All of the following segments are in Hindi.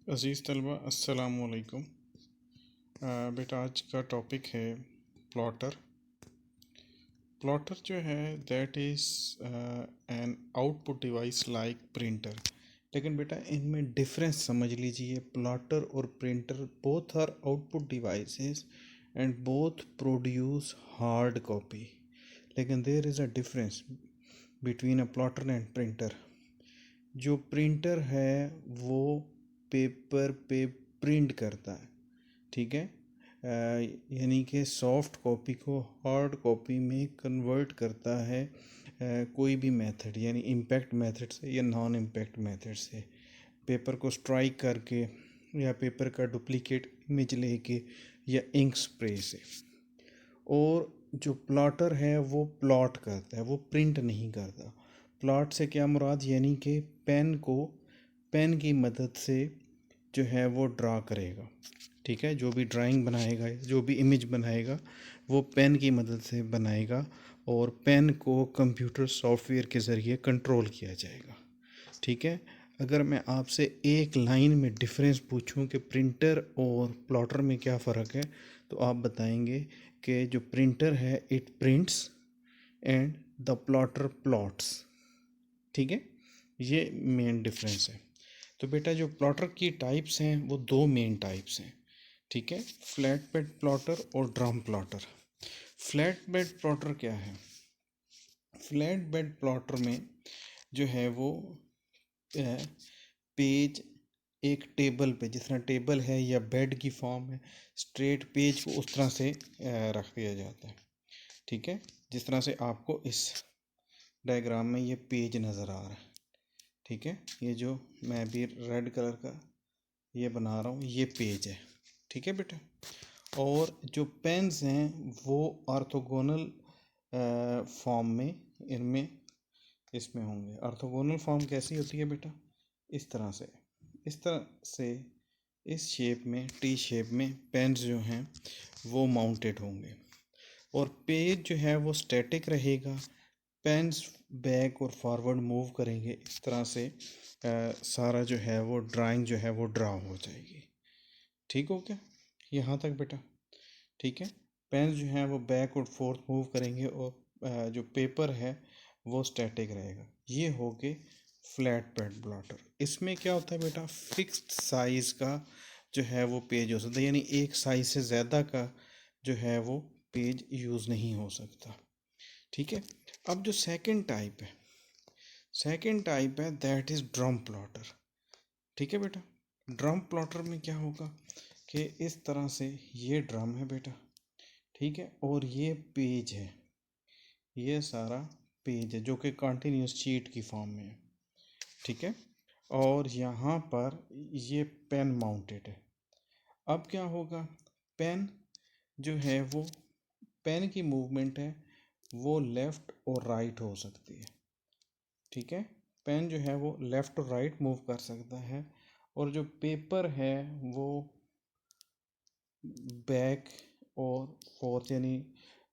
अज़ीज़ तलबा अस्सलामु अलैकुम। बेटा आज का टॉपिक है प्लॉटर। प्लॉटर जो है that is an output device like printer. लेकिन बेटा इनमें डिफरेंस समझ लीजिए, प्लॉटर और printer both are output devices and both produce hard copy. लेकिन there is a difference between a plotter and printer. जो प्रिंटर है वो पेपर पे प्रिंट करता है, ठीक है। यानी कि सॉफ्ट कॉपी को हार्ड कॉपी में कन्वर्ट करता है कोई भी मेथड, यानी इम्पैक्ट मेथड से या नॉन इम्पैक्ट मेथड से, पेपर को स्ट्राइक करके या पेपर का डुप्लीकेट इमेज लेके या इंक स्प्रे से। और जो प्लॉटर है वो प्लॉट करता है, वो प्रिंट नहीं करता। प्लॉट से क्या मुराद, यानी कि पेन की मदद से जो है वो ड्रा करेगा, ठीक है। जो भी ड्राइंग बनाएगा, जो भी इमेज बनाएगा वो पेन की मदद से बनाएगा और पेन को कंप्यूटर सॉफ्टवेयर के ज़रिए कंट्रोल किया जाएगा, ठीक है। अगर मैं आपसे एक लाइन में डिफरेंस पूछूं कि प्रिंटर और प्लॉटर में क्या फ़र्क है, तो आप बताएंगे कि जो प्रिंटर है it prints and the plotter plots, ठीक है। ये मेन डिफरेंस है। तो बेटा जो प्लॉटर की टाइप्स हैं वो दो मेन टाइप्स हैं, ठीक है। फ्लैट बेड प्लॉटर और drum plotter. Flat bed plotter क्या है? फ्लैट बेड प्लॉटर में जो है वो पेज एक टेबल पे, जिस तरह टेबल है या बेड की फॉर्म है, स्ट्रेट पेज को उस तरह से रख दिया जाता है, ठीक है। जिस तरह से आपको इस डायग्राम में ये पेज नज़र आ रहा है, ठीक है। ये जो मैं भी रेड कलर का ये बना रहा हूँ ये पेज है, ठीक है बेटा। और जो पेन्स हैं वो ऑर्थोगोनल फॉर्म में इनमें इसमें होंगे। ऑर्थोगोनल फॉर्म कैसी होती है बेटा? इस तरह से इस शेप में, टी शेप में पेन्स जो हैं वो माउंटेड होंगे। और पेज जो है वो स्टैटिक रहेगा, पेन्स बैक और फॉरवर्ड मूव करेंगे, इस तरह से सारा जो है वो ड्राइंग जो है वो ड्रा हो जाएगी। ठीक हो क्या यहाँ तक बेटा? ठीक है। पेन्स जो हैं वो बैक और फोर्थ मूव करेंगे और जो पेपर है वो स्टैटिक रहेगा। ये हो गए फ्लैट बेड प्लॉटर। इसमें क्या होता है बेटा, फिक्स्ड साइज़ का जो है वो पेज हो सकता है, यानी एक साइज़ से ज़्यादा का जो है वो पेज यूज़ नहीं हो सकता, ठीक है। अब जो सेकंड टाइप है दैट इज़ ड्रम प्लॉटर, ठीक है बेटा। ड्रम प्लॉटर में क्या होगा कि इस तरह से ये ड्रम है बेटा, ठीक है, और ये पेज है, ये सारा पेज है जो कि कंटिन्यूस शीट की फॉर्म में है, ठीक है। और यहाँ पर ये पेन माउंटेड है। अब क्या होगा, पेन जो है वो, पेन की मूवमेंट है वो लेफ़्ट और राइट हो सकती है, ठीक है। पेन जो है वो लेफ़्ट और राइट मूव कर सकता है। और जो पेपर है वो बैक और फोर्थ, यानी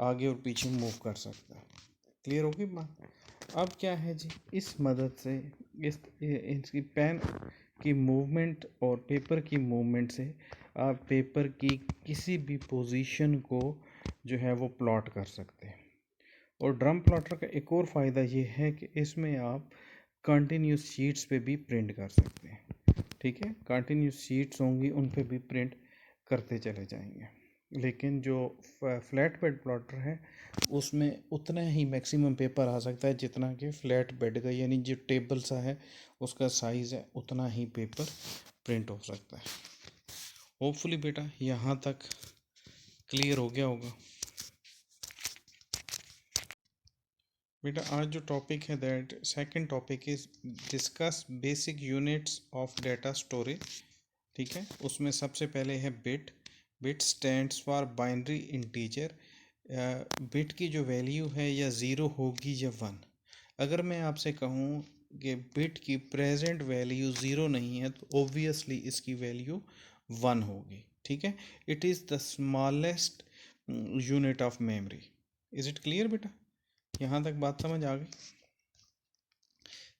आगे और पीछे मूव कर सकता है। क्लियर होगी बात? अब क्या है जी, इस मदद से इसकी पेन की मूवमेंट और पेपर की मूवमेंट से आप पेपर की किसी भी पोजीशन को जो है वो प्लॉट कर सकते हैं। और ड्रम प्लॉटर का एक और फ़ायदा ये है कि इसमें आप कंटिन्यूस शीट्स पे भी प्रिंट कर सकते हैं, ठीक है। कंटिन्यूस शीट्स होंगी उन पे भी प्रिंट करते चले जाएंगे। लेकिन जो फ्लैट बेड प्लॉटर है उसमें उतना ही मैक्सिमम पेपर आ सकता है जितना कि फ्लैट बेड का, यानी जो टेबल सा है उसका साइज़ है उतना ही पेपर प्रिंट हो सकता है। होपफुली बेटा यहाँ तक क्लियर हो गया होगा। बेटा आज जो टॉपिक है that second topic is discuss basic units of data storage, ठीक है। उसमें सबसे पहले है bit. Bit stands for binary integer. Bit की जो वैल्यू है या ज़ीरो होगी या वन। अगर मैं आपसे कहूँ कि बिट की प्रेजेंट वैल्यू ज़ीरो नहीं है तो ऑब्वियसली इसकी वैल्यू वन होगी, ठीक है। It is the smallest unit of memory. Is it clear बेटा? यहाँ तक बात समझ आ गई?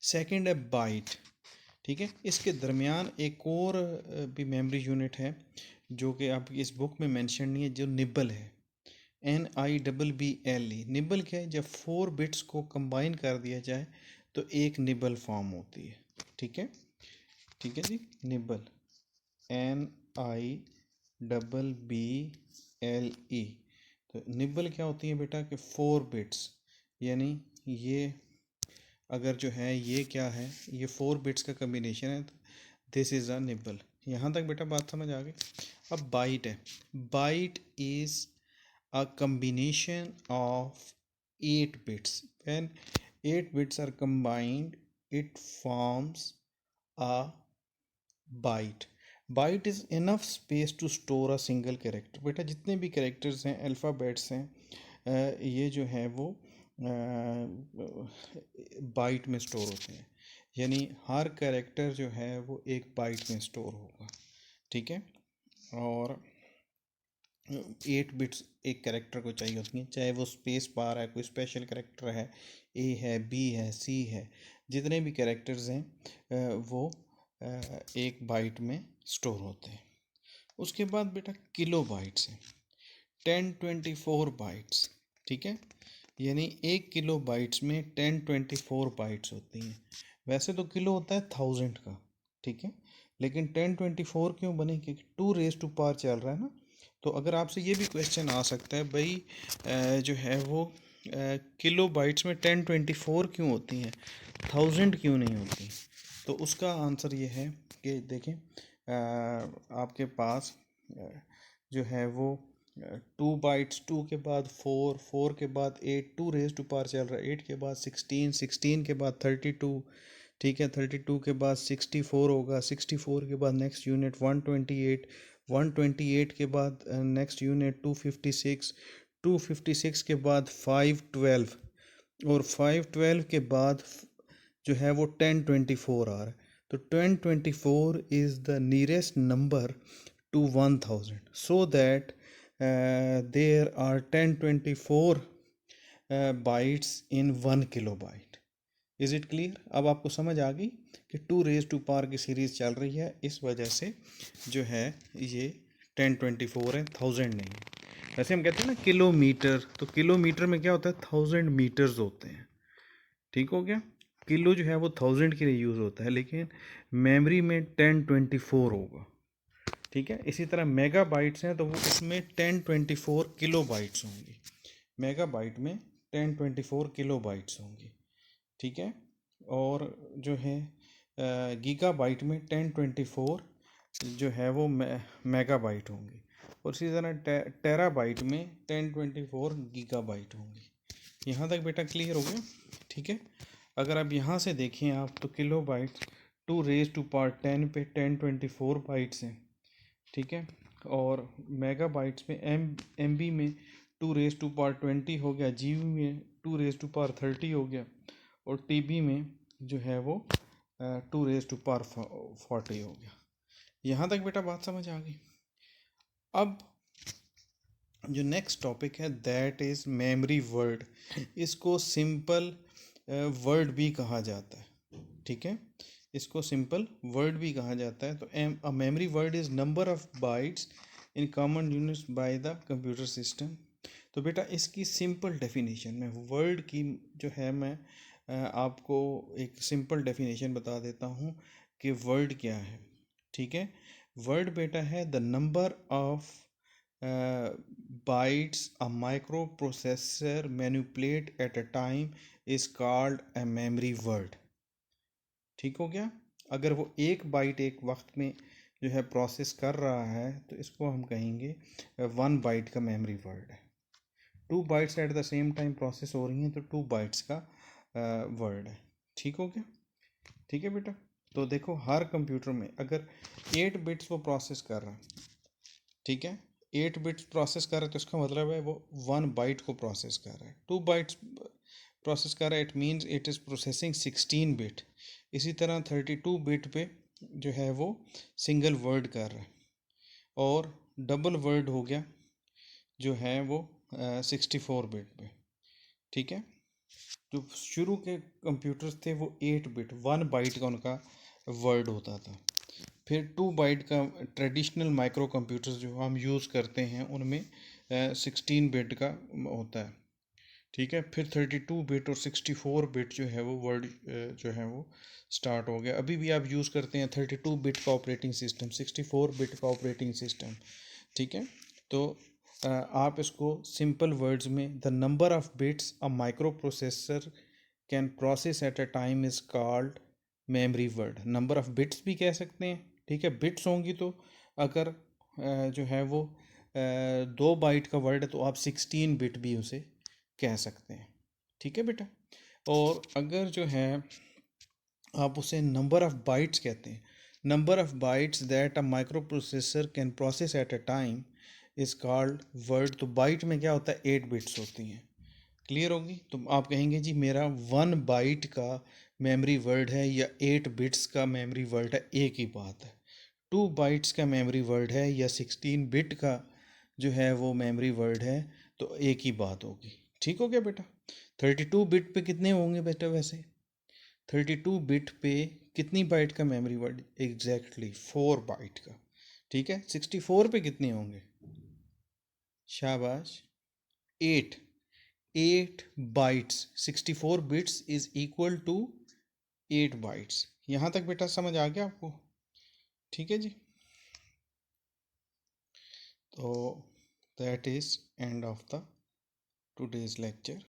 सेकंड है बाइट। ठीक है। इसके दरमियान एक और भी मेमोरी यूनिट है जो कि आपकी इस बुक में मेंशन नहीं है, जो निबल है, NIBBLE। निबल क्या है? जब 4 बिट्स को कंबाइन कर दिया जाए तो एक निबल फॉर्म होती है। ठीक है, ठीक है जी। Nibble, NIBBLE। तो निबल क्या होती है बेटा कि 4 बिट्स, यानी ये अगर जो है ये क्या है, ये 4 बिट्स का कम्बिनेशन है, तो दिस इज़ अ निबल। यहाँ तक बेटा बात समझ आ गई। अब बाइट है। Byte is a combination of 8 bits. When 8 bits are combined, it forms a byte. Byte is enough space to store a single character. बेटा जितने भी कैरेक्टर्स हैं, अल्फ़ाबेट्स हैं, ये जो है वो बाइट में स्टोर होते हैं, यानी हर कैरेक्टर जो है वो एक बाइट में स्टोर होगा। ठीक है। और 8 बिट्स एक कैरेक्टर को चाहिए होती हैं, चाहे वो स्पेस बार है, कोई स्पेशल कैरेक्टर है, ए है, बी है, सी है, जितने भी कैरेक्टर्स हैं वो एक बाइट में स्टोर होते हैं। उसके बाद बेटा किलो बाइट्स हैं, 1024 बाइट्स। ठीक है, यानी 1 किलो बाइट्स में 1024 बाइट्स होती हैं। वैसे तो किलो होता है 1000 का, ठीक है, लेकिन 1024 क्यों बने? क्योंकि 2 रेज़ टू पावर चल रहा है ना। तो अगर आपसे ये भी क्वेश्चन आ सकता है भाई जो है वो किलो बाइट्स में 1024 क्यों होती हैं, 1000 क्यों नहीं होती? तो उसका आंसर ये है कि देखें आपके पास जो है वो 2 बाइट्स, 2 के बाद 4, 4 के बाद 8, 2 रेज़ टू पावर चल रहा है, 8 के बाद 16, 16 के बाद 32, ठीक है, 32 के बाद 64 होगा, 64 के बाद नेक्स्ट यूनिट 128, 128 के बाद नेक्स्ट यूनिट 256, 256 के बाद 512, और 512 के बाद जो है वो 1024 आ रहा है। तो 1024 is the nearest number to 1000, so that there are 1024 bytes in 1 kilobyte. Is it clear? अब आपको समझ आ गई कि 2 रेज़ टू पावर की सीरीज़ चल रही है, इस वजह से जो है ये 1024 है, 1000 नहीं है। वैसे हम कहते हैं ना किलोमीटर, तो किलोमीटर में क्या होता है, 1000 मीटर्स होते हैं। ठीक हो गया? किलो जो है वो 1000 के लिए यूज़ होता है, लेकिन मेमोरी में 1024 होगा। ठीक है। इसी तरह मेगा बाइट्स हैं तो वो उसमें 1024 किलो बाइट्स होंगी। मेगा बाइट में 1024 किलो बाइट्स होंगी। ठीक है। और जो है गीगा बाइट में 1024 जो है वो मेगा बाइट होंगी। और इसी तरह टेरा बाइट में 1024 गीगा बाइट होंगी। यहाँ तक बेटा क्लियर हो गया? ठीक है। अगर आप यहाँ से देखें आप तो kilo bytes 2 raise to power 10 पे 1024 बाइट्स हैं। ठीक है। और मेगा बाइट्स में एम बी में 2 रेज़ टू पावर 20 हो गया, जी बी में 2 रेज़ टू पावर 30 हो गया, और टी बी में जो है वो 2 रेज़ टू पावर 40 हो गया। यहाँ तक बेटा बात समझ आ गई? अब जो नेक्स्ट टॉपिक है दैट इज़ मेमोरी वर्ड। इसको सिंपल वर्ड भी कहा जाता है। ठीक है, इसको सिंपल वर्ड भी कहा जाता है। तो a memory word is number of bytes in common units by the computer system. तो बेटा इसकी सिंपल डेफिनेशन में वर्ड की जो है मैं आपको एक सिंपल डेफिनेशन बता देता हूँ कि वर्ड क्या है। ठीक है, वर्ड बेटा है the number of bytes a microprocessor manipulate at a time is called a memory word। ठीक हो गया? अगर वो एक बाइट एक वक्त में जो है प्रोसेस कर रहा है तो इसको हम कहेंगे 1 बाइट का मेमोरी वर्ड है। 2 bytes at the same time process हो रही हैं तो 2 बाइट्स का वर्ड है। ठीक हो गया? ठीक है बेटा। तो देखो हर कंप्यूटर में अगर 8 बिट्स वो प्रोसेस कर रहा है, ठीक है, 8 बिट्स प्रोसेस कर रहा है तो इसका मतलब है वो 1 बाइट को प्रोसेस कर रहा है। 2 बाइट्स प्रोसेस कर रहा है, it means it is processing 16 bit. इसी तरह 32 बिट पे जो है वो सिंगल वर्ड कर रहा है, और डबल वर्ड हो गया जो है वो 64 बिट पे। ठीक है, जो शुरू के कंप्यूटर्स थे वो 8 बिट 1 बाइट का उनका वर्ड होता था। फिर 2 बाइट का ट्रेडिशनल माइक्रो कंप्यूटर्स जो हम यूज़ करते हैं उनमें 16 बिट का होता है, ठीक है। फिर 32 बिट और 64 बिट जो है वो वर्ड जो है वो स्टार्ट हो गया। अभी भी आप यूज़ करते हैं 32 बिट का ऑपरेटिंग सिस्टम, 64 बिट का ऑपरेटिंग सिस्टम, ठीक है। तो आप इसको सिंपल वर्ड्स में, the number of bits a micro processor can process at a time is called memory word. Number of bits भी कह सकते हैं, ठीक है। बिट्स होंगी तो अगर जो है वो 2 बाइट का वर्ड है तो आप 16 बिट भी उसे कह सकते हैं, ठीक है बेटा। और अगर जो है आप उसे नंबर ऑफ बाइट्स कहते हैं, number of bytes that a micro processor can process at a time is called word. तो बाइट में क्या होता है, 8 बिट्स होती हैं। क्लियर होगी? तो आप कहेंगे जी मेरा 1 बाइट का मेमोरी वर्ड है या 8 बिट्स का मेमोरी वर्ड है, एक ही बात है। 2 बाइट्स का मेमोरी वर्ड है या 16 बिट का जो है वो मेमोरी वर्ड है, तो एक ही बात होगी। ठीक हो गया बेटा? 32 बिट पे कितने होंगे बेटा वैसे? 32 बिट पे कितनी बाइट का मेमोरी वर्ड? एग्जैक्टली 4 बाइट का, ठीक है। 64 पे कितने होंगे? शाबाश, 8। 8 bytes, 64 bits is equal to 8 bytes. यहाँ तक बेटा समझ आ गया आपको? ठीक है जी। तो that is end of the today's lecture.